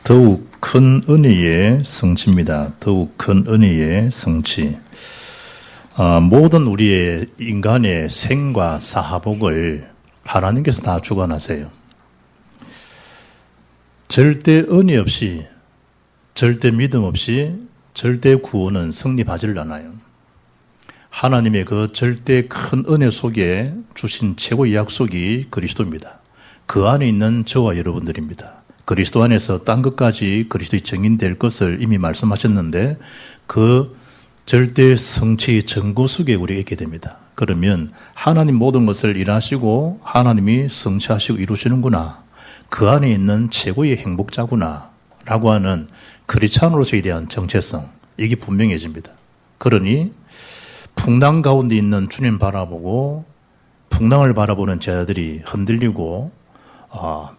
더욱 큰 은혜의 성취입니다. 더욱 큰 은혜의 성취. 모든 우리의 인간의 생과 사하복을 하나님께서 다 주관하세요. 절대 은혜 없이, 절대 믿음 없이 절대 구원은 성립하지를 않아요. 하나님의 그 절대 큰 은혜 속에 주신 최고의 약속이 그리스도입니다. 그 안에 있는 저와 여러분들입니다. 그리스도 안에서 딴 것까지 그리스도의 증인될 것을 이미 말씀하셨는데 그 절대 성취의 전구 속에 우리가 있게 됩니다. 그러면 하나님 모든 것을 일하시고 하나님이 성취하시고 이루시는구나. 그 안에 있는 최고의 행복자구나 라고 하는 크리스찬으로서에 대한 정체성, 이게 분명해집니다. 그러니 풍랑 가운데 있는 주님 바라보고 풍랑을 바라보는 제자들이 흔들리고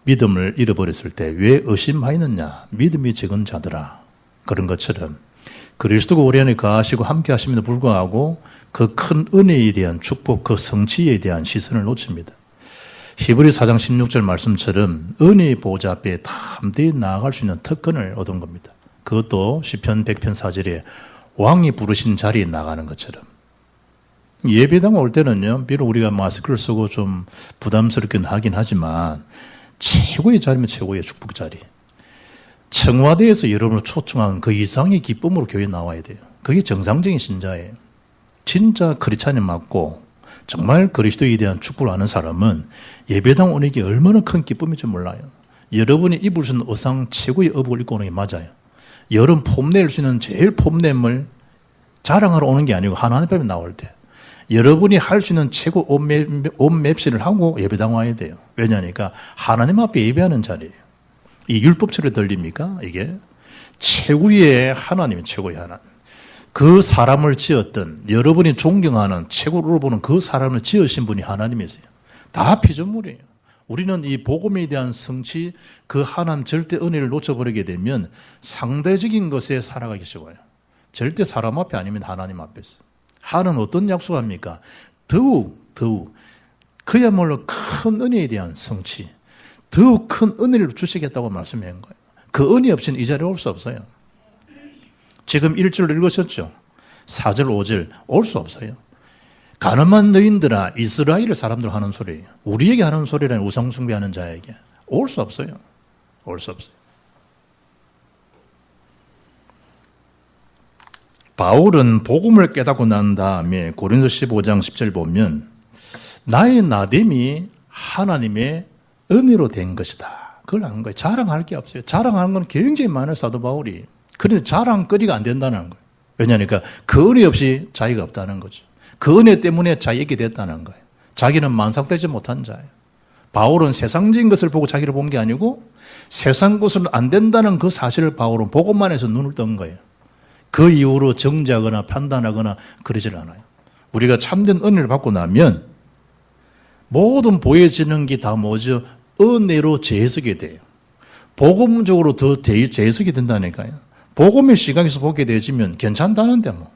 믿음을 잃어버렸을 때 왜 의심하였느냐? 믿음이 적은 자들아. 그런 것처럼 그리스도가 우리 안에 거하시고 함께 하심에도 불구하고 그 큰 은혜에 대한 축복, 그 성취에 대한 시선을 놓칩니다. 히브리 4장 16절 말씀처럼 은혜의 보좌 앞에 담대히 나아갈 수 있는 특권을 얻은 겁니다. 그것도 시편 100편 4절에 왕이 부르신 자리에 나가는 것처럼. 예배당 올 때는요, 비록 우리가 마스크를 쓰고 좀 부담스럽긴 하긴 하지만 최고의 자리면 최고의 축복 자리. 청와대에서 여러분을 초청한 그 이상의 기쁨으로 교회에 나와야 돼요. 그게 정상적인 신자예요. 진짜 크리스찬이 맞고 정말 그리스도에 대한 축복을 아는 사람은 예배당 오는 게 얼마나 큰 기쁨인지 몰라요. 여러분이 입을 수 있는 의상 최고의 의복을 입고 오는 게 맞아요. 여름 폼낼 수 있는 제일 폼냄을 자랑하러 오는 게 아니고 하나님 앞에 나올 때 여러분이 할 수 있는 최고 옷 맵시를 하고 예배당 와야 돼요. 왜냐하니까 하나님 앞에 예배하는 자리예요. 이 율법처럼 들립니까? 이게 최고의 하나님이 최고의 하나님. 그 사람을 지었던 여러분이 존경하는 최고로 보는 그 사람을 지으신 분이 하나님이세요. 다 피조물이에요. 우리는 이 복음에 대한 성취, 그 하나님 절대 은혜를 놓쳐버리게 되면 상대적인 것에 살아가기 쉬워요. 절대 사람 앞에 아니면 하나님 앞에서. 하나는 어떤 약속합니까? 더욱 그야말로 큰 은혜에 대한 성취, 더욱 큰 은혜를 주시겠다고 말씀한 거예요. 그 은혜 없이는 이 자리에 올 수 없어요. 지금 1절 읽으셨죠? 4절, 5절 올 수 없어요. 가늠한 너희들아, 이스라엘 사람들 하는 소리예요. 우리에게 하는 소리라는 우상 숭배하는 자에게 올 수 없어요. 올 수 없어요. 바울은 복음을 깨닫고 난 다음에 고린도서 15장 10절 보면 나의 나됨이 하나님의 은혜로 된 것이다. 그걸 아는 거예요. 자랑할 게 없어요. 자랑하는 건 굉장히 많아요. 사도 바울이. 그런데 자랑거리가 안 된다는 거예요. 왜냐하니까 그 은혜 없이 자기가 없다는 거죠. 그 은혜 때문에 자기에게 됐다는 거예요. 자기는 만삭되지 못한 자예요. 바울은 세상적인 것을 보고 자기를 본 게 아니고 세상 것은 안 된다는 그 사실을 바울은 복음만 해서 눈을 뜬 거예요. 그 이후로 정죄하거나 판단하거나 그러질 않아요. 우리가 참된 은혜를 받고 나면 모든 보여지는 게 다 뭐죠? 은혜로 재해석이 돼요. 복음적으로 더 재해석이 된다니까요. 복음의 시각에서 보게 되지면 괜찮다는데 뭐.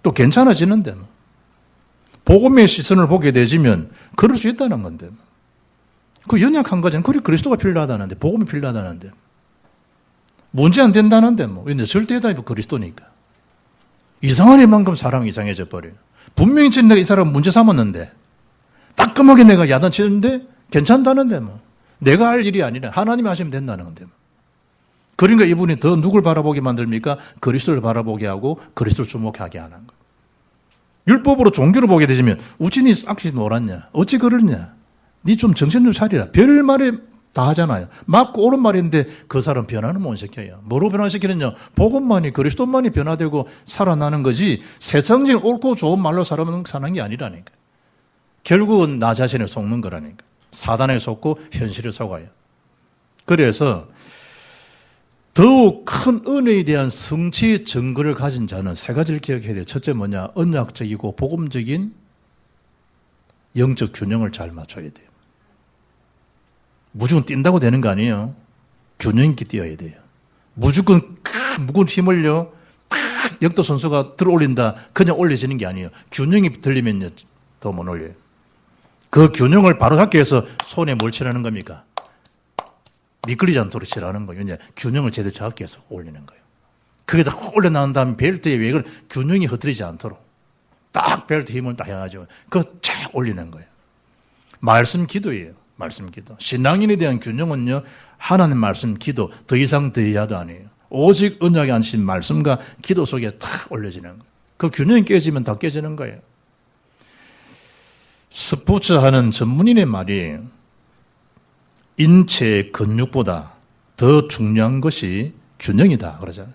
또 괜찮아지는데 뭐. 복음의 시선을 보게 되지면 그럴 수 있다는 건데 뭐. 그 연약한 거잖아요. 그리스도가 필요하다는데, 복음이 필요하다는데. 문제 안 된다는데 뭐. 근데 절대 답이 그리스도니까. 이상한 일만큼 사람이 이상해져 버려요. 분명히 내가 이 사람 문제 삼았는데 따끔하게 내가 야단치는데 괜찮다는데 뭐. 내가 할 일이 아니라 하나님이 하시면 된다는 건데 뭐. 그러니까 이분이 더 누굴 바라보게 만듭니까? 그리스도를 바라보게 하고 그리스도를 주목하게 하는 거예요. 율법으로 종교를 보게 되면 우진이 싹시 놀았냐? 어찌 그러냐? 니 좀 정신 좀 차리라. 별 말에 다 하잖아요. 맞고 옳은 말인데 그 사람 변화는 못 시켜요. 뭐로 변화시키느냐? 복음만이, 그리스도만이 변화되고 살아나는 거지 세상적인 옳고 좋은 말로 사는 게 아니라니까. 결국은 나 자신을 속는 거라니까. 사단에 속고 현실에 속아요. 그래서 더욱 큰 은혜에 대한 성취의 증거를 가진 자는 세 가지를 기억해야 돼요. 첫째 뭐냐? 언약적이고 복음적인 영적 균형을 잘 맞춰야 돼요. 무조건 뛴다고 되는 거 아니에요. 균형 있게 뛰어야 돼요. 무조건 무거운 힘을요 역도 선수가 들어올린다 그냥 올려지는 게 아니에요. 균형이 들리면 더 못 올려요. 그 균형을 바로 잡기 위해서 손에 뭘 칠하는 겁니까? 미끌리지 않도록 칠하는 거예요. 이제 균형을 제대로 잡기 위해서 올리는 거예요. 그게 다 올려나온 다음에 벨트의 웨이를 균형이 흐트리지 않도록 딱 벨트 힘을 딱 해가지고 그거 쫙 올리는 거예요. 말씀 기도예요. 말씀 기도. 신앙인에 대한 균형은요, 하나님 말씀 기도, 더 이상 더 이하도 아니에요. 오직 언약에 앉으신 말씀과 기도 속에 탁 올려지는 거예요. 그 균형이 깨지면 다 깨지는 거예요. 스포츠 하는 전문인의 말이 인체의 근육보다 더 중요한 것이 균형이다 그러잖아요.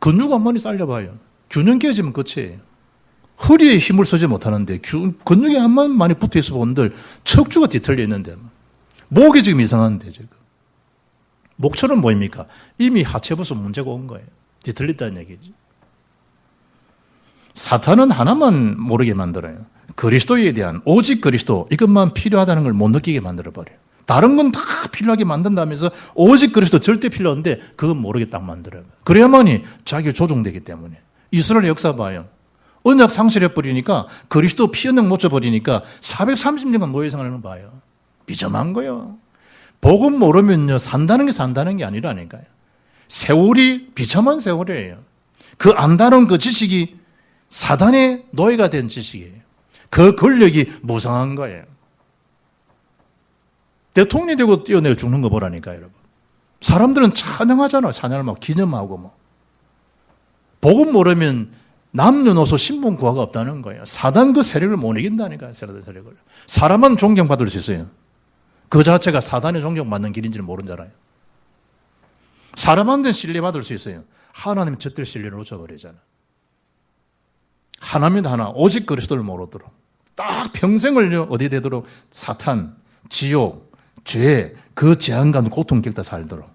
근육 한 번이 쌓려봐요. 균형 깨지면 끝이에요. 허리에 힘을 쓰지 못하는데 근육이 한 번 많이 붙어있어 본들 척추가 뒤틀려 있는데 목이 지금 이상한데 지금 목처럼 보입니까? 이미 하체부서 문제가 온 거예요. 뒤틀렸다는 얘기지. 사탄은 하나만 모르게 만들어요. 그리스도에 대한 오직 그리스도 이것만 필요하다는 걸 못 느끼게 만들어버려요. 다른 건 다 필요하게 만든다면서 오직 그리스도 절대 필요 없는데 그건 모르게 딱 만들어요. 그래야만이 자기가 조종되기 때문에. 이스라엘 역사 봐요. 언약 상실해버리니까 그리스도 피언능 못 줘버리니까 430년간 노예생활을 봐요. 비참한 거예요. 복음 모르면요 산다는 게 아니라니까요. 세월이 비참한 세월이에요. 그 안다는 그 지식이 사단의 노예가 된 지식이에요. 그 권력이 무상한 거예요. 대통령이 되고 뛰어내려 죽는 거 보라니까요, 여러분. 사람들은 찬양하잖아요. 찬양을 막 기념하고 뭐. 복음 모르면 남녀노소 신분 구화가 없다는 거예요. 사단 그 세력을 못 이긴다니까요. 사단 세력을. 사람은 존경받을 수 있어요. 그 자체가 사단의 존경받는 길인지는 모른잖아요. 사람한테는 신뢰받을 수 있어요. 하나님 절대 신뢰를 놓쳐버리잖아요. 하나입니다, 하나. 오직 그리스도를 모르도록. 딱 평생을요, 어디 되도록 사탄, 지옥, 죄, 그 재앙과 고통 겪다 살도록.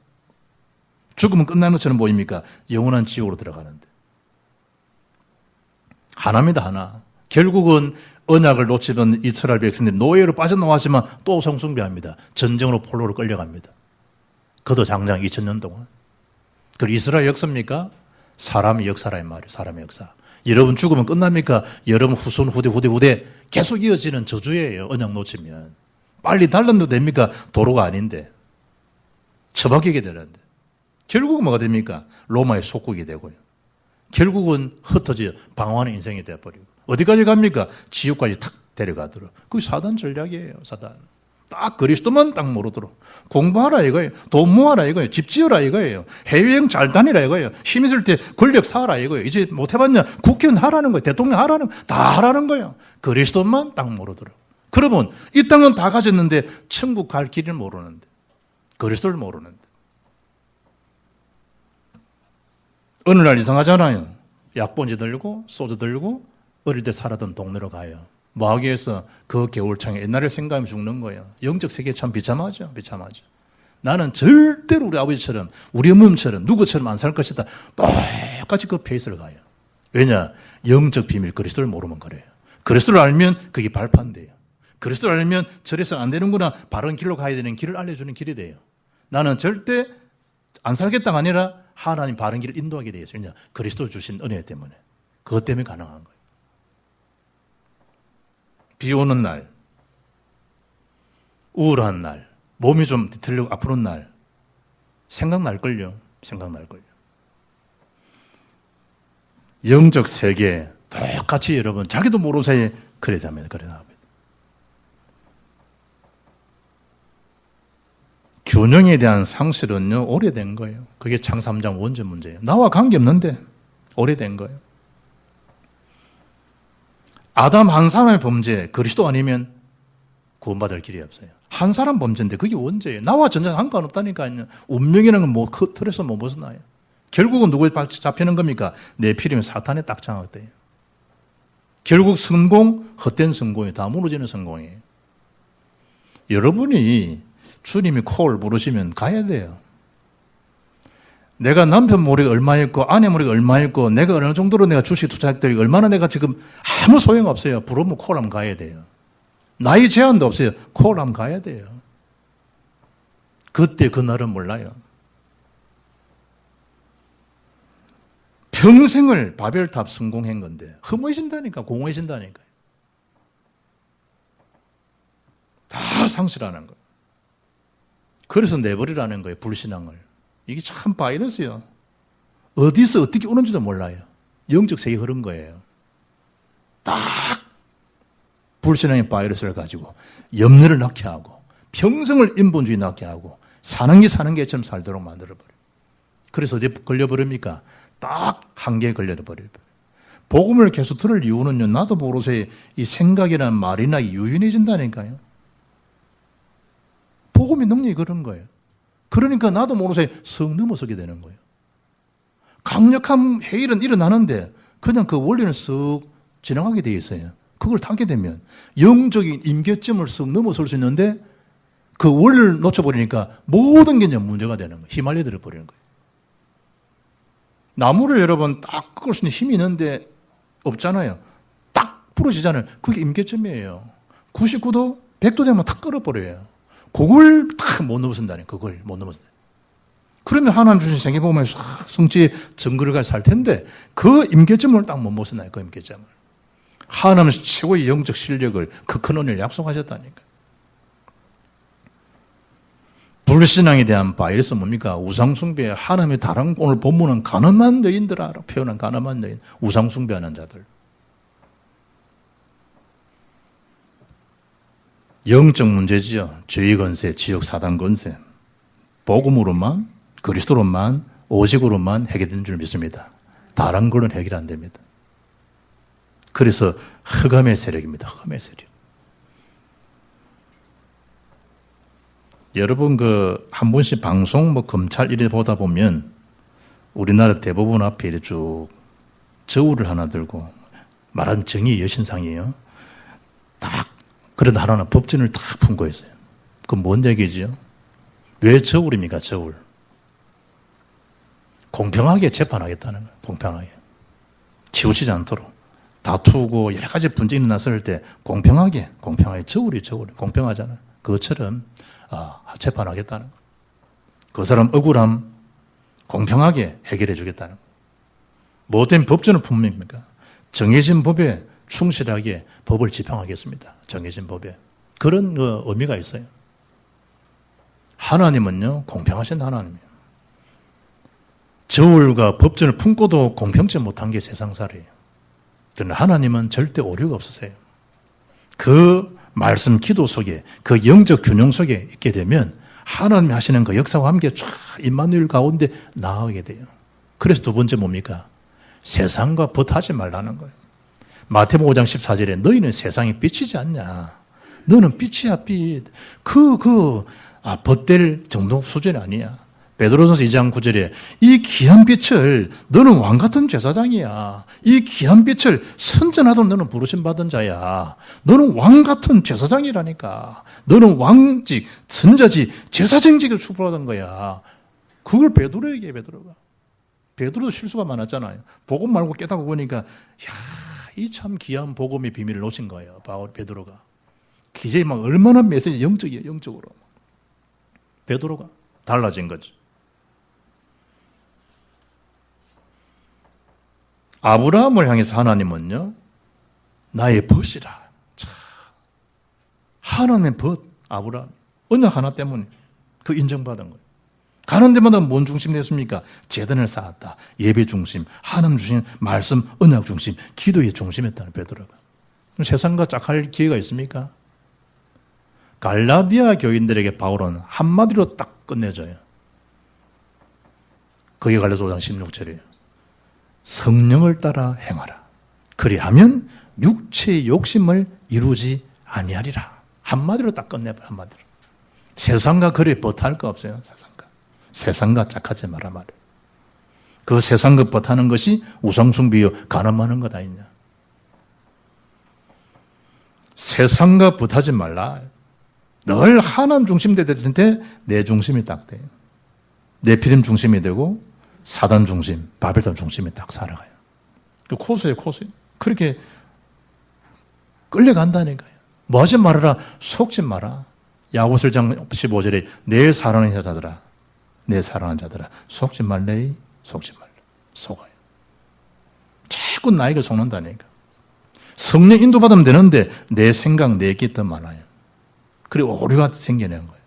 죽으면 끝나는 것처럼 보입니까? 영원한 지옥으로 들어가는데. 하나입니다, 하나. 결국은 언약을 놓치던 이스라엘 백성들이 노예로 빠져나왔지만 또 성숭배합니다. 전쟁으로 폴로로 끌려갑니다. 그도 장장 2000년 동안. 그 이스라엘 역사입니까? 사람의 역사라는 말이에요. 사람의 역사. 여러분 죽으면 끝납니까? 여러분 후손 후대 계속 이어지는 저주예요. 언약 놓치면. 빨리 달라도 됩니까? 도로가 아닌데. 처박히게 되는데. 결국은 뭐가 됩니까? 로마의 속국이 되고요. 결국은 흩어져 방황하는 인생이 되어버리고. 어디까지 갑니까? 지옥까지 탁 데려가도록. 그게 사단 전략이에요. 사단. 딱 그리스도만 딱 모르도록. 공부하라 이거예요. 돈 모아라 이거예요. 집 지어라 이거예요. 해외여행 잘 다니라 이거예요. 힘 있을 때 권력 쌓아라 이거예요. 이제 못 해봤냐? 국회의원 하라는 거예요. 대통령 하라는 거예요. 다 하라는 거예요. 그리스도만 딱 모르도록. 그러면 이 땅은 다 가졌는데 천국 갈 길을 모르는데. 그리스도를 모르는데. 어느 날 이상하잖아요. 약본지 들고 소주 들고 어릴 때 살았던 동네로 가요. 뭐 하기 위해서 그 겨울창에 옛날에 생각하면 죽는 거예요. 영적 세계 참 비참하죠. 비참하죠. 나는 절대로 우리 아버지처럼 우리 어머님처럼 누구처럼 안 살 것이다. 똑같이 그 페이스를 가요. 왜냐? 영적 비밀 그리스도를 모르면 그래요. 그리스도를 알면 그게 발판돼요. 그리스도를 알면 저래서 안 되는구나. 바른 길로 가야 되는 길을 알려주는 길이 돼요. 나는 절대 안 살겠다가 아니라 하나님 바른 길을 인도하게 되어 있어요. 그리스도 주신 은혜 때문에. 그것 때문에 가능한 거예요. 비 오는 날, 우울한 날, 몸이 좀 뒤틀리고 아프는 날, 생각날걸요. 생각날걸요. 영적 세계, 똑같이 여러분, 자기도 모르는 사이에 그래 답니다. 그래 답니다. 균형에 대한 상실은요, 오래된 거예요. 그게 창세 3장 원죄 문제예요. 나와 관계없는데, 오래된 거예요. 아담 한 사람의 범죄, 그리스도 아니면 구원받을 길이 없어요. 한 사람 범죄인데 그게 원죄예요. 나와 전혀 상관없다니까요. 운명이라는 건 뭐, 그 틀에서 못 벗어나요. 결국은 누구에 잡히는 겁니까? 내 필이면 사탄에 딱 장악돼요. 결국 성공, 헛된 성공이 다 무너지는 성공이에요. 여러분이 주님이 콜 부르시면 가야 돼요. 내가 남편 머리가 얼마 있고 아내 머리가 얼마 있고 내가 어느 정도로 내가 주식 투자했더니 얼마나 내가 지금 아무 소용없어요. 부르면 콜하면 가야 돼요. 나이 제한도 없어요. 콜하면 가야 돼요. 그때 그날은 몰라요. 평생을 바벨탑 성공한 건데 허무해진다니까. 공허해진다니까요. 다 상실하는 거예요. 그래서 내버리라는 거예요, 불신앙을. 이게 참 바이러스예요. 어디서 어떻게 오는지도 몰라요. 영적 세계 흐른 거예요. 딱 불신앙의 바이러스를 가지고 염려를 낳게 하고 평생을 인본주의 낳게 하고 사는 게 개처럼 살도록 만들어버려요. 그래서 어디에 걸려버립니까? 딱 한계에 걸려버려요. 복음을 계속 들을 이유는요, 나도 모르게 이 생각이나 말이나 유연해진다니까요. 복음의 능력이 그런 거예요. 그러니까 나도 모르게 성 넘어서게 되는 거예요. 강력한 회의는 일어나는데 그냥 그 원리는 쓱 지나가게 되어 있어요. 그걸 타게 되면 영적인 임계점을 쓱 넘어설 수 있는데 그 원리를 놓쳐버리니까 모든 게 이제 문제가 되는 거예요. 휘말려 들어 버리는 거예요. 나무를 여러분 딱 꺾을 수 있는 힘이 있는데 없잖아요. 딱 부러지잖아요. 그게 임계점이에요. 99도, 100도 되면 탁 끌어버려요. 그걸 딱 못 넘어선다니, 그걸 못 넘어선다. 그러면 하나님 주신 생애 보면 성취의 증거를 가지고 살 텐데 그 임계점을 딱 못 벗어나요, 그 임계점을. 하나님은 최고의 영적 실력을 그 큰 은혜를 약속하셨다니까. 불신앙에 대한 바이러스 뭡니까? 우상숭배. 하나님의 다른 오늘 본문은 가늠한 여인들아 표현한 가늠한 여인. 우상숭배하는 자들. 영적 문제지요. 죄의 권세, 지역 사단 권세. 복음으로만, 그리스도로만, 오직으로만 해결되는 줄 믿습니다. 다른 걸로는 해결 안 됩니다. 그래서 흑암의 세력입니다. 흑암의 세력. 여러분 한 번씩 방송 검찰 이래 보다 보면 우리나라 대법원 앞에 이렇게 쭉 저울을 하나 들고 말하면 정의의 여신상이에요. 딱 그런 하나는 법전을 딱 품고 있어요. 그건 뭔 얘기죠? 왜 저울입니까? 저울. 공평하게 재판하겠다는 거예요. 공평하게. 치우치지 않도록. 다투고 여러 가지 분쟁이 일어났을 때 공평하게 저울이 공평하잖아요. 그것처럼 재판하겠다는 거예요. 그 사람 억울함 공평하게 해결해 주겠다는 거예요. 못된 법전을 품습니까? 정해진 법에 충실하게 법을 집행하겠습니다. 정해진 법에. 그런 의미가 있어요. 하나님은요, 공평하신 하나님이에요. 저울과 법전을 품고도 공평치 못한 게 세상살이에요. 그러나 하나님은 절대 오류가 없으세요. 그 말씀 기도 속에 그 영적 균형 속에 있게 되면 하나님이 하시는 그 역사와 함께 쫙 임마누엘 가운데 나아가게 돼요. 그래서 두 번째 뭡니까? 세상과 벗하지 말라는 거예요. 마태복음 5장 14절에 너희는 세상에 비치지 않냐. 너는 빛이야, 빛. 벗될 정도 수준이 아니야. 베드로전서 2장 9절에 이 귀한 빛을 너는 왕같은 제사장이야. 이 귀한 빛을 선전하도록 너는 부르심 받은 자야. 너는 왕같은 제사장이라니까. 너는 왕직, 선자직, 제사장직을 축복받은 거야. 그걸 베드로에게 베드로가. 베드로도 실수가 많았잖아요. 복음 말고 깨닫고 보니까 이 참 귀한 복음의 비밀을 놓친 거예요. 베드로가. 기재에 막 얼마나 메시지 영적이에요. 영적으로. 베드로가 달라진 거죠. 아브라함을 향해서 하나님은요, 나의 벗이라. 하나님의 벗, 아브라함. 언약 하나 때문에 그 인정받은 거예요. 가는 데마다 뭔 중심 됐습니까? 제단을 쌓았다. 예배 중심, 하나님 주신 말씀, 언약 중심, 기도의 중심이었다는 베드로가. 세상과 짝할 기회가 있습니까? 갈라디아 교인들에게 바울은 한마디로 딱 끝내줘요. 거기에 갈라서 5장 16절이에요. 성령을 따라 행하라. 그리하면 육체의 욕심을 이루지 아니하리라. 한마디로 딱 끝내봐요. 한마디로. 세상과 그리 버타할 거 없어요. 세상과 짝하지 마라 말이에요. 그 세상과 버타는 것이 우상숭배요 가늠하는 것 아니냐. 세상과 버타지 말라. 늘 하나님 중심이 되는데 내 중심이 딱 돼요. 내 피림 중심이 되고 사단 중심, 바벨론 중심이 딱 살아가요. 그 코스예요, 코스. 그렇게 끌려간다니까요. 뭐 하지 말아라, 속지 마라. 야고보서 1장 15절에 내 사랑하는 자들아, 내 사랑하는 자들아, 속지 말래, 속지 말래. 속아요. 자꾸 나에게 속는다니까. 성령 인도받으면 되는데 내 생각, 내 게 더 많아요. 그리고 오류가 생겨내는 거예요.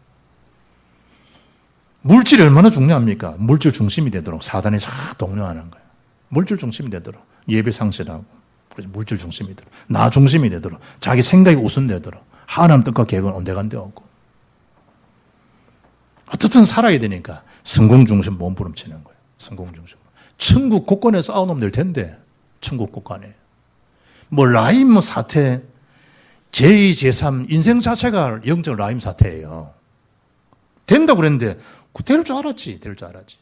물질이 얼마나 중요합니까? 물질 중심이 되도록 사단이 싹 독려하는 거예요. 물질 중심이 되도록 예배 상실하고 그래서 물질 중심이 되도록 나 중심이 되도록 자기 생각이 우선되도록 하나님 뜻과 계획은 온데간데 없고 어떻든 살아야 되니까 성공 중심 몸부림치는 거예요. 성공 중심. 천국 곳간에 쌓아놓으면 될 텐데 천국 곳간에 뭐 라임 사태 제2, 제3 인생 자체가 영적 라임 사태예요. 된다고 그랬는데 될 줄 알았지. 될 줄 알았지.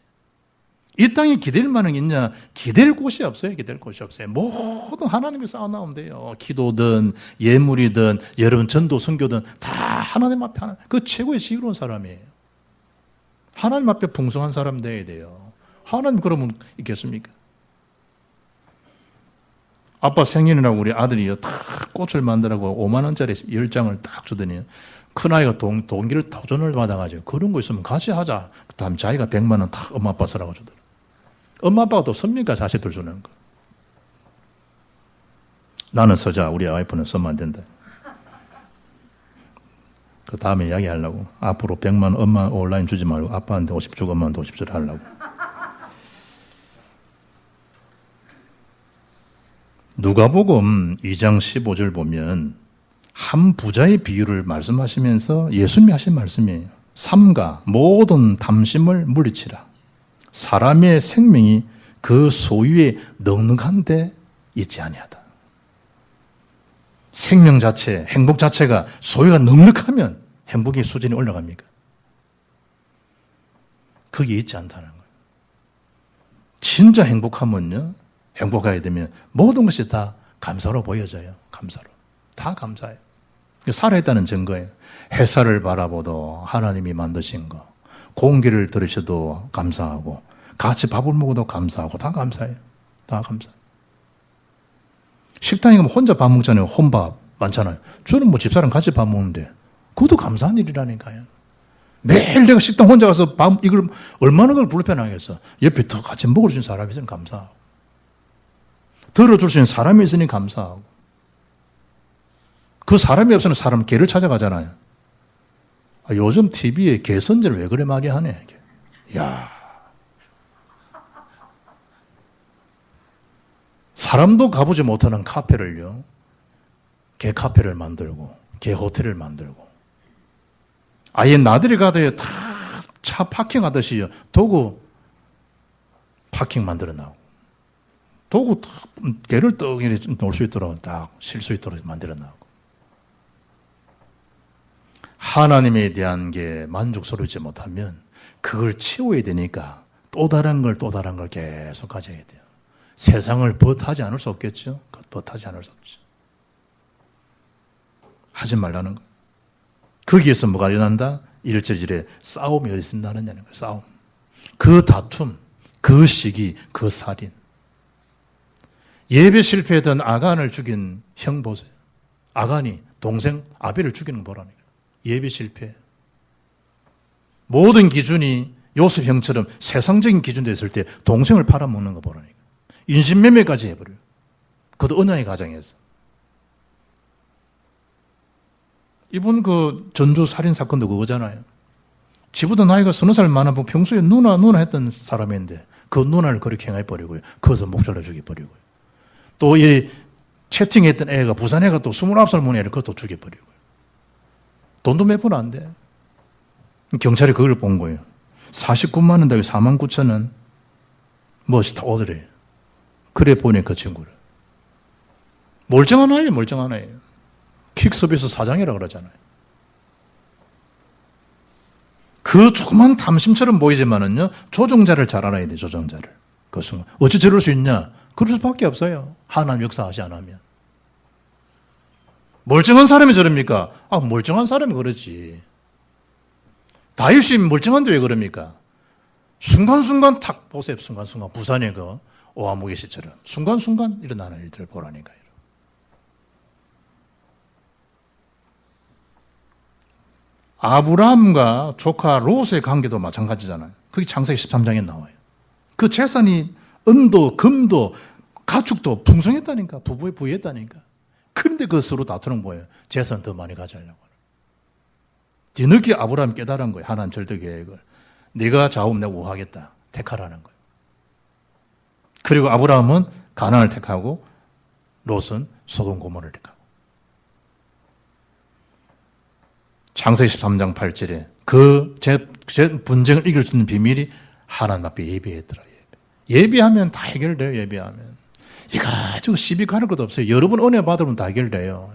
이 땅에 기댈 만한 게 있냐? 기댈 곳이 없어요. 기댈 곳이 없어요. 모든 하나님이 쌓아놓으면 돼요. 기도든 예물이든 여러분 전도 선교든 다 하나님 앞에 하나. 그 최고의 지혜로운 사람이에요. 하나님 앞에 풍성한 사람 돼야 돼요. 하나님 그러면 있겠습니까? 아빠 생일이라고 우리 아들이 딱 꽃을 만들라고 5만 원짜리 10장을 딱 주더니 큰아이가 동기를 도전을 받아가지고 그런 거 있으면 같이 하자. 다음 자기가 100만 원 딱 엄마 아빠 쓰라고 주더라. 엄마 아빠가 또 섭니까? 자식들 주는 거. 나는 써자. 우리 와이프는 쓰면 안 된다. 그 다음에 이야기하려고. 앞으로 100만 원 엄마 온라인 주지 말고 아빠한테 50 주고 엄마한테 50 주라 하려고. 누가복음 2장 15절 보면 한 부자의 비유를 말씀하시면서 예수님이 하신 말씀이에요. 삼가 모든 탐심을 물리치라. 사람의 생명이 그 소유에 넉넉한데 있지 아니하다. 생명 자체, 행복 자체가 소유가 넉넉하면 행복의 수준이 올라갑니까? 그게 있지 않다는 거예요. 진짜 행복하면요, 행복하게 되면 모든 것이 다 감사로 보여져요. 감사로. 다 감사해요. 살아있다는 증거예요. 햇살을 바라보도 하나님이 만드신 거, 공기를 들으셔도 감사하고, 같이 밥을 먹어도 감사하고, 다 감사해요. 다 감사해요. 식당에 가면 혼자 밥 먹잖아요. 혼밥 많잖아요. 저는 뭐 집사람 같이 밥 먹는데, 그것도 감사한 일이라니까요. 매일 내가 식당 혼자 가서 밥, 이걸, 얼마나 그걸 불편하겠어. 옆에 더 같이 먹을 수 있는 사람이 있으면 감사하고, 들어줄 수 있는 사람이 있으니 감사하고, 그 사람이 없으면 사람 개를 찾아가잖아요. 요즘 TV에 개 선전을 왜 그래 많이 하네. 야, 사람도 가보지 못하는 카페를요, 개 카페를 만들고, 개 호텔을 만들고, 아예 나들이 가도 다 차 파킹하듯이요, 도구 파킹 만들어 나오고, 도구 개를 떡 놓을 수 있도록 딱 쉴 수 있도록 만들어 나오고. 하나님에 대한 게 만족스럽지 못하면 그걸 채워야 되니까 또 다른 걸 계속 가져야 돼요. 세상을 벗하지 않을 수 없겠죠. 벗하지 않을 수 없죠. 하지 말라는 거. 거기에서 뭐가 일어난다? 1절에 싸움이 어디 있습니다 하느냐는 거예요. 싸움. 그 다툼, 그 시기, 그 살인. 예배 실패했던 아간을 죽인 형 보세요. 아간이 동생 아벨을 죽이는 거 보라니까. 예배 실패. 모든 기준이 요셉 형처럼 세상적인 기준 됐을 때 동생을 팔아먹는 거 보라니까. 인신매매까지 해버려요. 그것도 언양의 가정에서. 이번 그 전주 살인 사건도 그거잖아요. 지보다 나이가 서너 살 많아보고 평소에 누나 했던 사람인데 그 누나를 그렇게 행해버리고요. 거기서 목줄을 죽여버리고요. 또 이 채팅했던 애가 부산 애가 또 29살 먹은 애를 그것도 죽여버리고요. 돈도 몇 푼 안 돼. 경찰이 그걸 본 거예요. 49만 원 다기 4만 9천 원. 멋있다 오더래. 그래 보니 그 친구를. 멀쩡한 아이예요. 멀쩡한 아이예요. 퀵서비스 사장이라고 그러잖아요. 그 조그만 탐심처럼 보이지만은요, 조종자를 잘 알아야 돼, 조종자를. 그 순간. 어찌 저럴 수 있냐? 그럴 수밖에 없어요. 하나님 역사하지 않으면. 멀쩡한 사람이 저럽니까? 멀쩡한 사람이 그러지. 다윗이 멀쩡한데 왜 그럽니까? 순간순간 탁 보세요. 순간순간 부산의 그 오아무개 시처럼 순간순간 일어나는 일들을 보라니까요. 아브라함과 조카 롯의 관계도 마찬가지잖아요. 그게 창세기 13장에 나와요. 그 재산이 은도 금도 가축도 풍성했다니까. 부부에 부유했다니까. 그런데 그 서로 다투는 거예요. 재산 더 많이 가져가려고. 뒤늦게 아브라함이 깨달은 거예요. 하나님 절대 계획을. 네가 좌우면 내가 우하겠다. 택하라는 거예요. 그리고 아브라함은 가나안을 택하고 롯은 소돔 고모를 택하고. 창세기 13장 8절에 제 분쟁을 이길 수 있는 비밀이 하나님 앞에 예배했더라. 예배하면 다 해결돼요. 예배하면. 이가지고 시비 가는 것도 없어요. 여러분 은혜 받으면 다 해결돼요.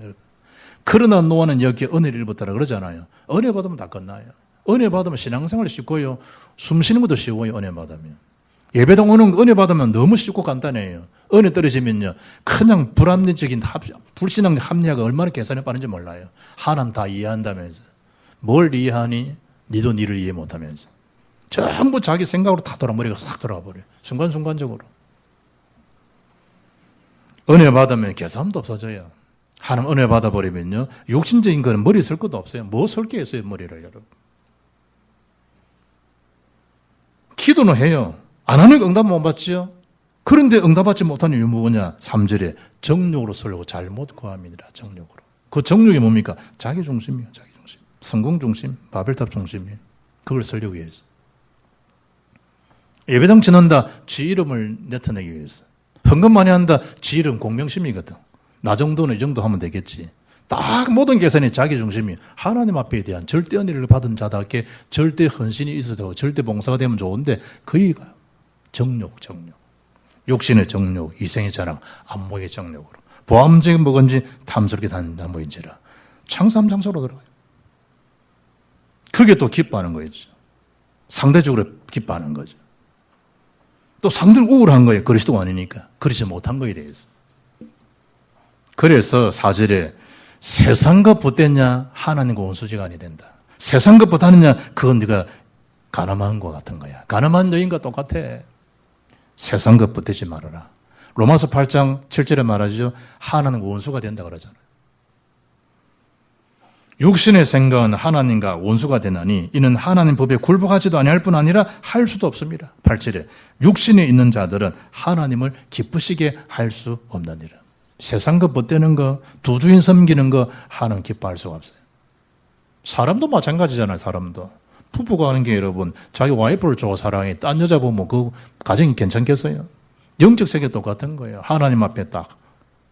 그러나 노아는 여기에 은혜를 입었다라 그러잖아요. 은혜 받으면 다 끝나요. 은혜 받으면 신앙생활이 쉽고요. 숨 쉬는 것도 쉬워요. 은혜 받으면. 예배당 오는 거 은혜 받으면 너무 쉽고 간단해요. 은혜 떨어지면요. 그냥 불합리적인 불신앙 합리화가 얼마나 계산해 빠른지 몰라요. 하나님 다 이해한다면서. 뭘 이해하니? 니도 니를 이해 못하면서. 전부 자기 생각으로 다 머리가 싹 돌아가 버려요. 순간순간적으로. 은혜 받으면 계산도 없어져요. 하나님 은혜 받아버리면요. 욕심적인 거는 머리 쓸 것도 없어요. 뭐 쓸 게 있어요, 머리를 여러분. 기도는 해요. 안 하는 거 응답 못 받지요? 그런데 응답받지 못하는 이유 뭐냐? 3절에 정욕으로 쓰려고 잘못 구함이니라. 정욕으로. 그 정욕이 뭡니까? 자기 중심이에요. 자기 중심. 성공 중심, 바벨탑 중심이에요. 그걸 쓰려고 위해서. 예배당 지는다. 지 이름을 나타내기 위해서. 헌금 많이 한다. 지 이름 공명심이거든. 나 정도는 이 정도 하면 되겠지. 딱 모든 계산이 자기 중심이 하나님 앞에 대한 절대 은혜를 받은 자답게 절대 헌신이 있어도 되고 절대 봉사가 되면 좋은데 그이가 정욕. 육신의 정욕, 이생의 자랑, 안목의 정욕으로. 보암적인 뭐건지 탐스럽게 다닌다 뭐인지라. 창삼 장소로 들어가요. 그게 또 기뻐하는 거죠. 상대적으로 기뻐하는 거죠. 또 상대는 우울한 거예요. 그리스도가 아니니까. 그렇지 못한 거에 대해서. 그래서 4절에 세상과 붙댔냐 하나님과 원수지가 아니 된다. 세상과 붙하느냐 그건 네가 가늠한 것 같은 거야. 가늠한 여인과 똑같아. 세상과 붙대지 말아라. 로마서 8장 7절에 말하죠. 하나님과 원수가 된다 그러잖아요. 육신의 생각은 하나님과 원수가 되나니 이는 하나님 법에 굴복하지도 아니할 뿐 아니라 할 수도 없습니다. 8절에 육신에 있는 자들은 하나님을 기쁘시게 할 수 없느니라. 세상과 벗대는 거, 두 주인 섬기는 거 하나님 기뻐할 수가 없어요. 사람도 마찬가지잖아요. 사람도. 부부가 하는 게 여러분 자기 와이프를 좋아 사랑해 딴 여자 보면 그 가정이 괜찮겠어요? 영적 세계 똑같은 거예요. 하나님 앞에 딱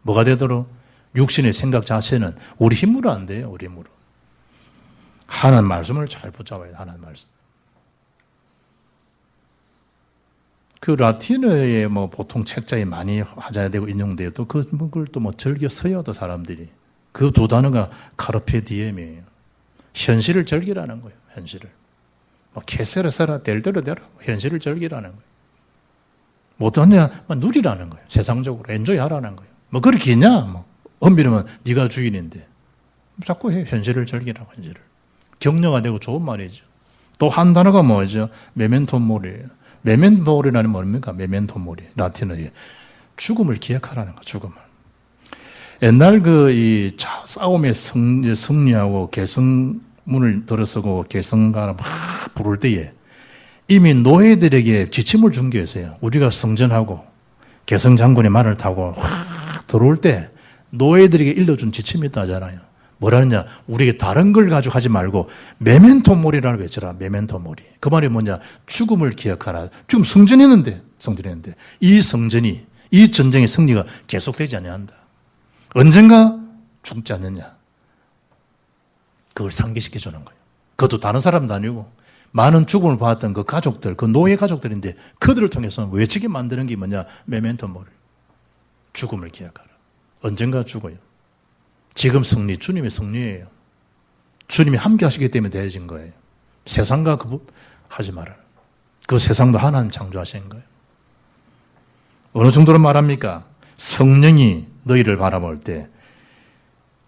뭐가 되도록 육신의 생각 자체는 우리 힘으로 안 돼요. 우리 힘으로. 하나님 말씀을 잘 붙잡아야 돼요. 하나님 말씀. 그 라틴어에 뭐 보통 책자에 많이 화자되고 인용돼요. 또 그걸 또 뭐 즐겨 써요. 또 사람들이. 그 두 단어가 카르페 디엠이에요. 현실을 즐기라는 거예요. 현실을. 뭐 케세라 사라 델대로 되라. 현실을 즐기라는 거예요. 못하냐? 누리라는 거예요. 세상적으로 엔조이 하라는 거예요. 뭐 그렇게 있냐? 뭐 엄밀하면 네가 주인인데 자꾸 해. 현실을 즐기라고. 현실을. 격려가 되고 좋은 말이죠. 또 한 단어가 뭐죠? 메멘토 모리예요. 메멘토 모리라는 뭡니까? 메멘토 모리. 라틴어에 죽음을 기억하라는 거. 죽음을. 옛날 이 싸움의 승리하고 개성문을 들어서고 개성가를 막 부를 때에 이미 노예들에게 지침을 준 게 있어요. 우리가 성전하고 개성장군의 말을 타고 확 들어올 때 노예들에게 일러준 지침이 있다잖아요. 뭐라느냐? 우리에게 다른 걸 가지고 하지 말고 메멘토 모리라고 외쳐라. 메멘토 모리. 그 말이 뭐냐? 죽음을 기억하라. 지금 성전했는데 이 성전이 이 전쟁의 승리가 계속되지 않는다. 언젠가 죽지 않느냐. 그걸 상기시켜 주는 거예요. 그것도 다른 사람도 아니고 많은 죽음을 봤던 그 가족들, 그 노예 가족들인데 그들을 통해서 외치게 만드는 게 뭐냐? 메멘토 모리. 죽음을 기억하라. 언젠가 죽어요. 지금 승리, 주님의 승리예요. 주님이 함께 하시기 때문에 되어진 거예요. 세상과 하지 말아라. 그 세상도 하나님 창조하신 거예요. 어느 정도로 말합니까? 성령이 너희를 바라볼 때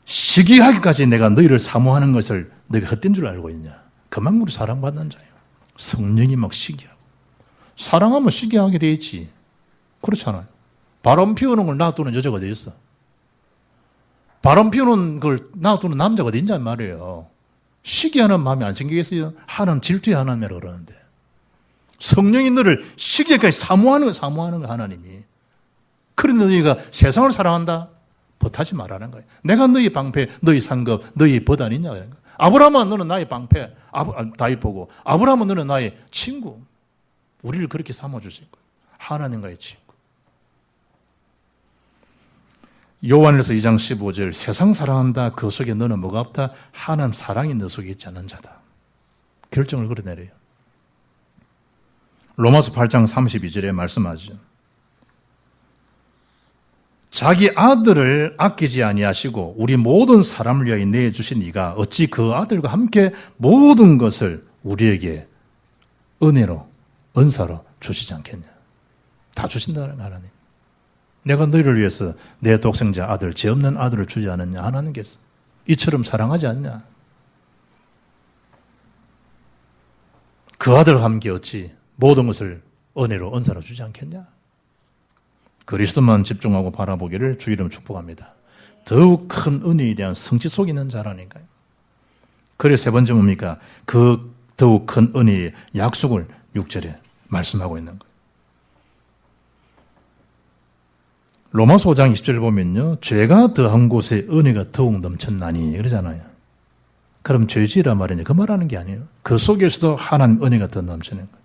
시기하기까지 내가 너희를 사모하는 것을 너희가 헛된 줄 알고 있냐? 그만큼 사랑받는 자예요. 성령이 막 시기하고. 사랑하면 시기하게 돼 있지. 그렇잖아요. 바람 피우는 걸 놔두는 여자가 어디 있어? 바람 피우는 걸 놔두는 남자가 어디 있냔 말이에요. 시기하는 마음이 안 생기겠어요? 하나님 질투의 하나님이라고 그러는데. 성령이 너를 시기까지 사모하는 거 하나님이. 그런데 너희가 세상을 사랑한다? 벗하지 말라는 거예요. 내가 너희 방패, 너희 상급, 너희 벗 아니냐? 아브라함아 너는 나의 방패. 다윗 보고 아브라함아 너는 나의 친구. 우리를 그렇게 삼아주신 거예요. 하나님과의 친구. 요한일서 2장 15절 세상 사랑한다 그 속에 너는 뭐가 없다? 하나님 사랑이 너 속에 있지 않는 자다. 결정을 그래 내려요. 로마서 8장 32절에 말씀하죠. 자기 아들을 아끼지 아니하시고 우리 모든 사람을 위하여 내주신 이가 어찌 그 아들과 함께 모든 것을 우리에게 은혜로 은사로 주시지 않겠냐. 다 주신다는 하나님. 내가 너희를 위해서 내 독생자 아들, 죄 없는 아들을 주지 않았냐 하나님께서. 이처럼 사랑하지 않냐. 그 아들과 함께 어찌 모든 것을 은혜로 은사로 주지 않겠냐. 그리스도만 집중하고 바라보기를 주 이름 축복합니다. 더욱 큰 은혜에 대한 성취 속에 있는 자라니까요. 그래서 세 번째 뭡니까? 그 더욱 큰 은혜의 약속을 6절에 말씀하고 있는 거예요. 로마서 5장 20절을 보면요. 죄가 더한 곳에 은혜가 더욱 넘쳤나니 그러잖아요. 그럼 죄지라 말이냐. 그 말하는 게 아니에요. 그 속에서도 하나님 은혜가 더 넘치는 거예요.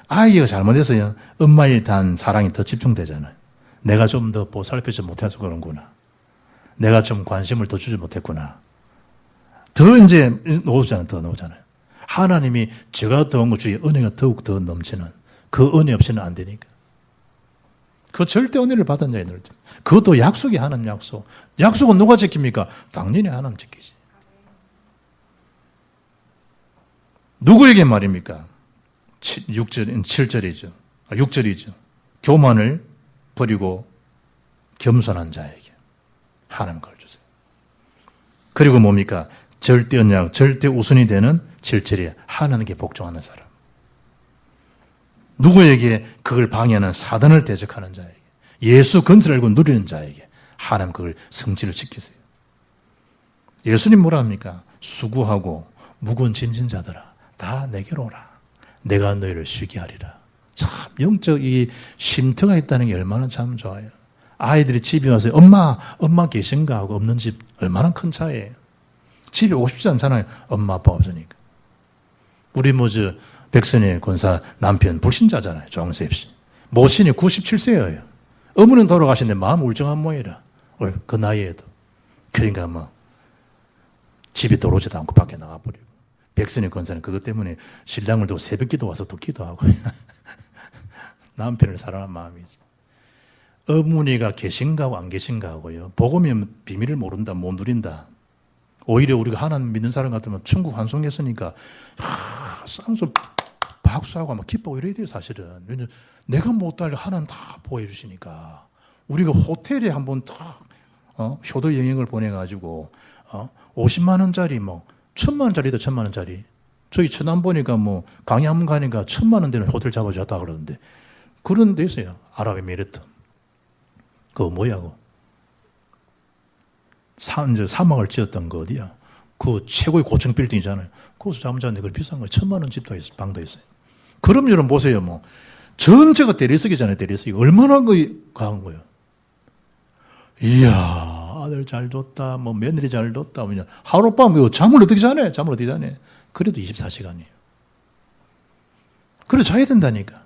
아이가 잘못해서요. 엄마에 대한 사랑이 더 집중되잖아요. 내가 좀 더 보살펴지 못해서 그런구나. 내가 좀 관심을 더 주지 못했구나. 더 이제 나오잖아요. 더 나오잖아요. 하나님이 제가 더한 것 중에 은혜가 더욱 더 넘치는 그 은혜 없이는 안 되니까. 그 절대 은혜를 받은 자들. 그것도 약속이 하나님 약속. 약속은 누가 지킵니까? 당연히 하나님 지키지. 누구에게 말입니까? 7절이죠. 6절이죠. 교만을 버리고 겸손한 자에게 하나님 걸 주세요. 그리고 뭡니까? 절대 언약, 절대 우선이 되는 7절에 하나님께 복종하는 사람. 누구에게 그걸 방해하는 사단을 대적하는 자에게, 예수 건설 알고 누리는 자에게 하나님 그걸 성취를 지키세요. 예수님 뭐라 합니까? 수고하고 무거운 짐진 자들아 다 내게로 오라. 내가 너희를 쉬게 하리라. 참 영적 이 쉼터가 있다는 게 얼마나 참 좋아요. 아이들이 집에 와서 엄마 계신가 하고 없는 집 얼마나 큰 차이에요. 집에 오고 싶지 않잖아요. 엄마 아빠 없으니까. 우리 백선희 권사 남편 불신자잖아요. 조항섭 씨. 모친이 97세예요. 어머니는 돌아가신데 마음 울정한 모이라. 그 나이에도. 그러니까 집에 들어오지도 않고 밖에 나가버리고. 백선희 권사는 그것 때문에 신랑을 두고 새벽 기도 와서 또 기도하고. 남편을 사랑하는 마음이지. 어머니가 계신가 하고 안 계신가 하고요. 복음이 비밀을 모른다, 못 누린다. 오히려 우리가 하나님 믿는 사람 같으면 천국 환송했으니까 쌍수 박수하고 막 기뻐하고 이래야 돼요, 사실은. 왜냐면 내가 못할 하나님 다 보호해 주시니까. 우리가 호텔에 한번 딱 효도 여행을 보내가지고 50만 원짜리 1,000만 원짜리도 1,000만 원짜리. 저희 천안 보니까 강의 한번 가니까 1,000만 원 되는 호텔 잡아줬다 그러는데 그런 데 있어요. 아랍에미리트. 그거 뭐야고? 사막을 지었던 거 어디야? 그 최고의 고층 빌딩이잖아요. 거기서 잠을 잤는데 그걸 비싼 거예요. 1,000만 원 집도 있어요. 방도 있어요. 그럼 여러분 보세요. 전체가 대리석이잖아요. 대리석이. 얼마나 강한 거예요. 이야, 아들 잘 뒀다. 며느리 잘 뒀다. 하룻밤 잠을 어떻게 자네? 잠을 어떻게 자네? 그래도 24시간이에요. 그래 자야 된다니까.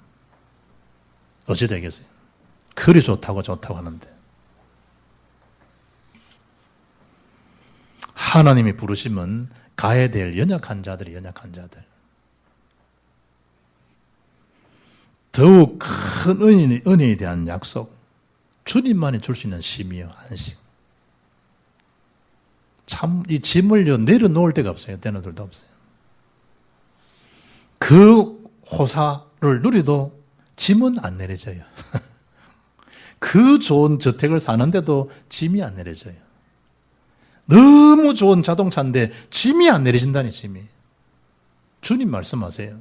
어찌 되겠어요? 그리 좋다고 하는데. 하나님이 부르시면 가야 될 연약한 자들이 연약한 자들. 더욱 큰 은혜에 대한 약속. 주님만이 줄 수 있는 쉼이요, 안식. 참, 이 짐을 내려놓을 데가 없어요. 내려놓을 데 없어요. 그 호사를 누리도 짐은 안 내려져요. 그 좋은 저택을 사는데도 짐이 안 내려져요. 너무 좋은 자동차인데 짐이 안 내려진다니, 짐이. 주님 말씀하세요.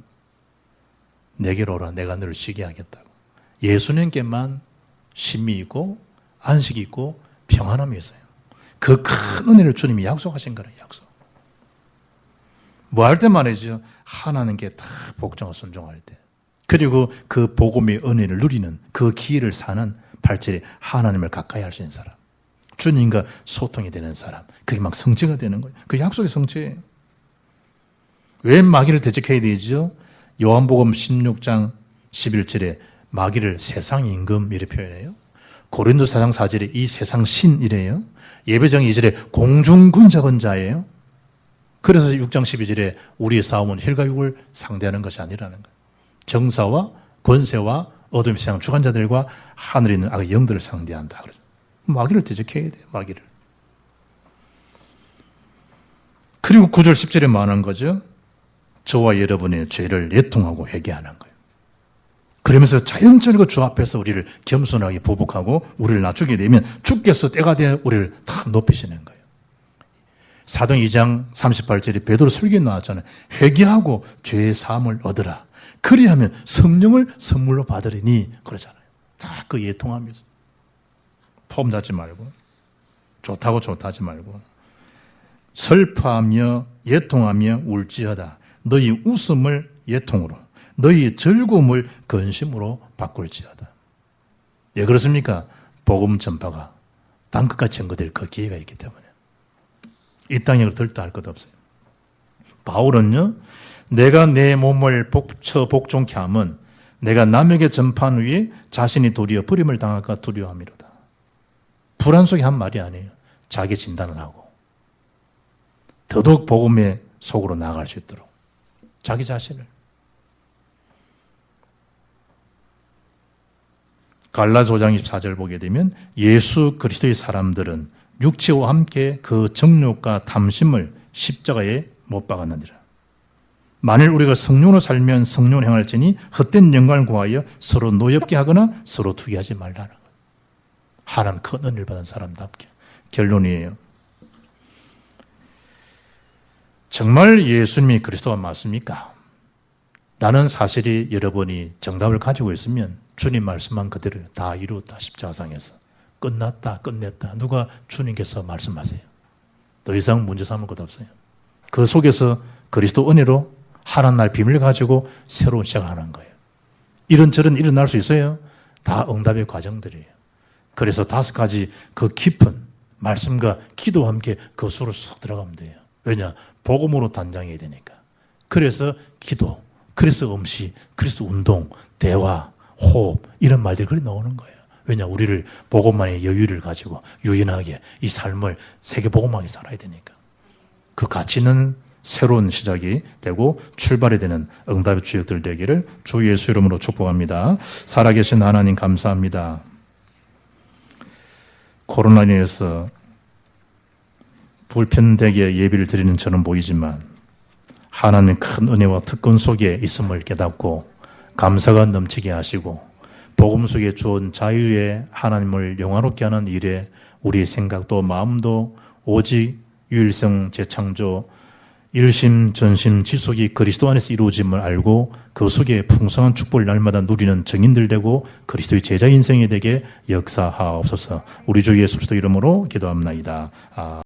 내게로 오라. 내가 너를 쉬게 하겠다고. 예수님께만 쉼이 있고 안식이 있고 평안함이 있어요. 그 큰 은혜를 주님이 약속하신 거예요. 약속. 뭐 할 때 말이죠. 하나님께 다 복종하고 순종할 때. 그리고 그 복음의 은혜를 누리는 그 기회를 사는 8절에 하나님을 가까이 할 수 있는 사람. 주님과 소통이 되는 사람. 그게 막 성취가 되는 거예요. 그 약속의 성취예요. 왜 마귀를 대적해야 되죠? 요한복음 16장 11절에 마귀를 세상 임금 이렇게 표현해요. 고린도 4장 4절에 이 세상 신이래요. 예배장 2절에 공중군 잡은 자예요. 그래서 6장 12절에 우리의 싸움은 혈과 육을 상대하는 것이 아니라는 거예요. 정사와 권세와 어둠의 세상 주관자들과 하늘에 있는 악의 영들을 상대한다. 그러죠. 마귀를 대적해야 돼요. 마귀를. 그리고 9절 10절에 말하는 거죠. 저와 여러분의 죄를 애통하고 회개하는 거예요. 그러면서 자연적으로 주 앞에서 우리를 겸손하게 보복하고 우리를 낮추게 되면 주께서 때가 되어 우리를 다 높이시는 거예요. 사도행 2장 38절에 베드로 설교에 나왔잖아요. 회개하고 죄의 사함을 얻으라. 그리하면 성령을 선물로 받으리니 그러잖아요. 다 그 애통하면서. 폼 잡지 말고 좋다고 좋다 하지 말고 슬퍼하며 애통하며 울지어다. 너희 웃음을 애통으로 너희 즐거움을 근심으로 바꿀지어다. 왜 그렇습니까? 복음 전파가 땅끝까지 전거될 그 기회가 있기 때문에 이 땅에 들다 할 것 없어요. 바울은요, 내가 내 몸을 복종케 함은 내가 남에게 전파한 후에 자신이 도리어 버림을 당할까 두려워함이로다. 불안 속에 한 말이 아니에요. 자기 진단을 하고 더더욱 복음의 속으로 나아갈 수 있도록 자기 자신을. 갈라디아 5장 24절 보게 되면 예수 그리스도의 사람들은 육체와 함께 그 정욕과 탐심을 십자가에 못 박았느니라. 만일 우리가 성령으로 살면 성령을 행할지니 헛된 영광을 구하여 서로 노엽게 하거나 서로 투기하지 말라는 거예요. 하나님 큰 은혜를 받은 사람답게. 결론이에요. 정말 예수님이 그리스도가 맞습니까? 라는 사실이 여러분이 정답을 가지고 있으면 주님 말씀만 그대로요. 다 이루었다. 십자가상에서. 끝났다. 끝냈다. 누가 주님께서 말씀하세요. 더 이상 문제 삼을 것 없어요. 그 속에서 그리스도 은혜로 하나님 날 비밀을 가지고 새로운 시작을 하는 거예요. 이런저런 일어날 수 있어요. 다 응답의 과정들이에요. 그래서 5가지 그 깊은 말씀과 기도와 함께 그 속으로 쏙 들어가면 돼요. 왜냐? 복음으로 단장해야 되니까. 그래서 기도, 그래서 음식, 그래서 운동, 대화, 호흡 이런 말들이 그리 나오는 거예요. 왜냐? 우리를 복음만의 여유를 가지고 유연하게 이 삶을 세계 복음하게 살아야 되니까. 그 가치는 새로운 시작이 되고 출발이 되는 응답의 주역들 되기를 주 예수 이름으로 축복합니다. 살아계신 하나님 감사합니다. 코로나로 인해서 불편되게 예비를 드리는 저는 보이지만 하나님의 큰 은혜와 특권 속에 있음을 깨닫고 감사가 넘치게 하시고 복음 속에 주온 자유의 하나님을 영화롭게 하는 일에 우리의 생각도 마음도 오직 유일성 재창조 일심 전심 지속이 그리스도 안에서 이루어짐을 알고 그 속에 풍성한 축복을 날마다 누리는 증인들 되고 그리스도의 제자 인생이 되게 역사하옵소서. 우리 주 예수 그리스도 이름으로 기도합나이다.